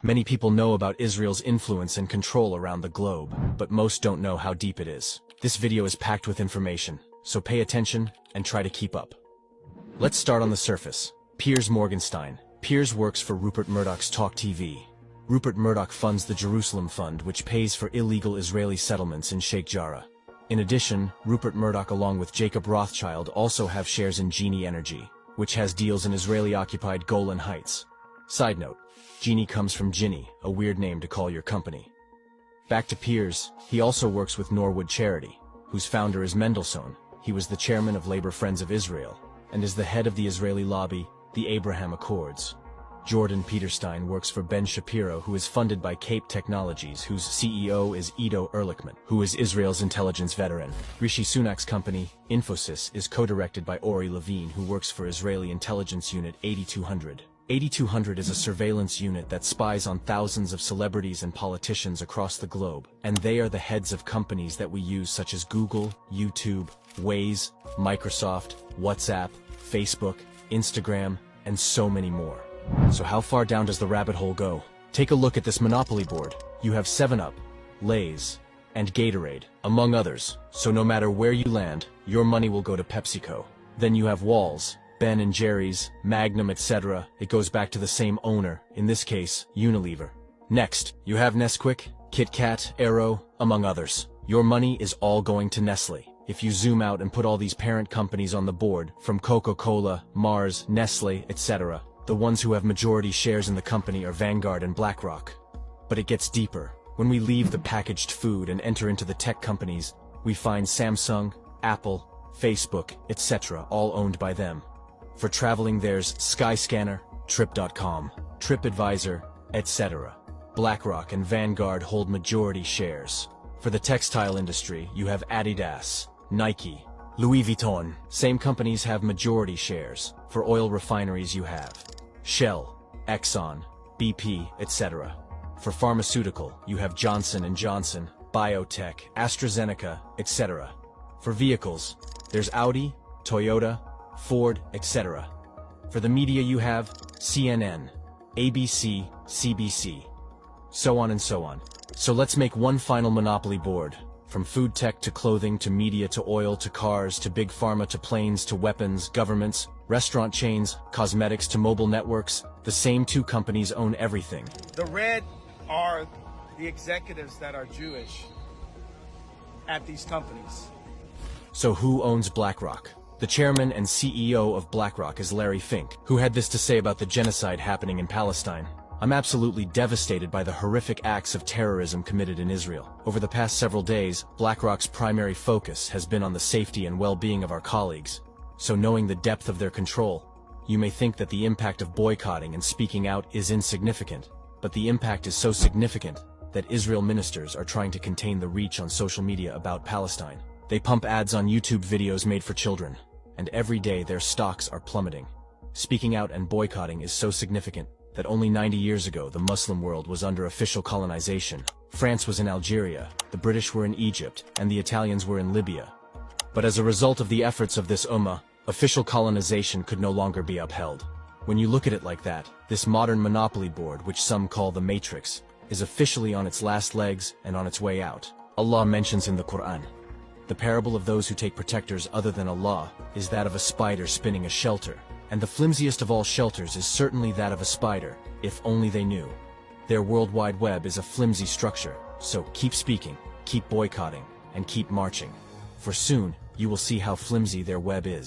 Many people know about Israel's influence and control around the globe, but most don't know how deep it is. This video is packed with information, so pay attention and try to keep up. Let's start on the surface. Piers Morgenstein. Piers works for Rupert Murdoch's Talk TV. Rupert Murdoch funds the Jerusalem Fund, which pays for illegal Israeli settlements in Sheikh Jarrah. In addition, Rupert Murdoch along with Jacob Rothschild also have shares in Genie Energy, which has deals in Israeli-occupied Golan Heights. Side note, Genie comes from Ginny, a weird name to call your company. Back to Piers, he also works with Norwood Charity, whose founder is Mendelssohn. He was the chairman of Labor Friends of Israel, and is the head of the Israeli lobby, the Abraham Accords. Jordan Peterstein works for Ben Shapiro, who is funded by Cape Technologies, whose CEO is Ido Ehrlichman, who is Israel's intelligence veteran. Rishi Sunak's company, Infosys, is co-directed by Ori Levine, who works for Israeli intelligence unit 8200. 8200 is a surveillance unit that spies on thousands of celebrities and politicians across the globe, and they are the heads of companies that we use such as Google, YouTube, Waze, Microsoft, WhatsApp, Facebook, Instagram, and so many more. So how far down does the rabbit hole go? Take a look at this Monopoly board. You have 7-Up, Lay's, and Gatorade, among others, so no matter where you land, your money will go to PepsiCo. Then you have Walls, Ben & Jerry's, Magnum, etc. It goes back to the same owner, in this case, Unilever. Next, you have Nesquik, Kit Kat, Aero, among others. Your money is all going to Nestle. If you zoom out and put all these parent companies on the board, from Coca-Cola, Mars, Nestle, etc., the ones who have majority shares in the company are Vanguard and BlackRock. But it gets deeper. When we leave the packaged food and enter into the tech companies, we find Samsung, Apple, Facebook, etc., all owned by them. For traveling, there's Skyscanner, Trip.com, TripAdvisor, etc. BlackRock and Vanguard hold majority shares. For the textile industry, you have Adidas, Nike, Louis Vuitton. Same companies have majority shares. For oil refineries, you have Shell, Exxon, BP, etc. For pharmaceutical, you have Johnson & Johnson, Biotech, AstraZeneca, etc. For vehicles, there's Audi, Toyota, Ford, etc. For the media, you have CNN, ABC, CBC, so on and so on. So let's make one final monopoly board. From food tech to clothing to media to oil to cars to big pharma to planes to weapons, governments, restaurant chains, cosmetics to mobile networks, the same two companies own everything. The red are the executives that are Jewish at these companies. So who owns BlackRock? The chairman and CEO of BlackRock is Larry Fink, who had this to say about the genocide happening in Palestine. I'm absolutely devastated by the horrific acts of terrorism committed in Israel. Over the past several days, BlackRock's primary focus has been on the safety and well-being of our colleagues. So knowing the depth of their control, you may think that the impact of boycotting and speaking out is insignificant, but the impact is so significant that Israel ministers are trying to contain the reach on social media about Palestine. They pump ads on YouTube videos made for children, and every day their stocks are plummeting. Speaking out and boycotting is so significant that only 90 years ago the Muslim world was under official colonization. France was in Algeria, the British were in Egypt, and the Italians were in Libya. But as a result of the efforts of this ummah, official colonization could no longer be upheld. When you look at it like that, this modern monopoly board, which some call the Matrix, is officially on its last legs and on its way out. Allah mentions in the Quran, the parable of those who take protectors other than Allah is that of a spider spinning a shelter. And the flimsiest of all shelters is certainly that of a spider, if only they knew. Their World Wide Web is a flimsy structure, so keep speaking, keep boycotting, and keep marching. For soon, you will see how flimsy their web is.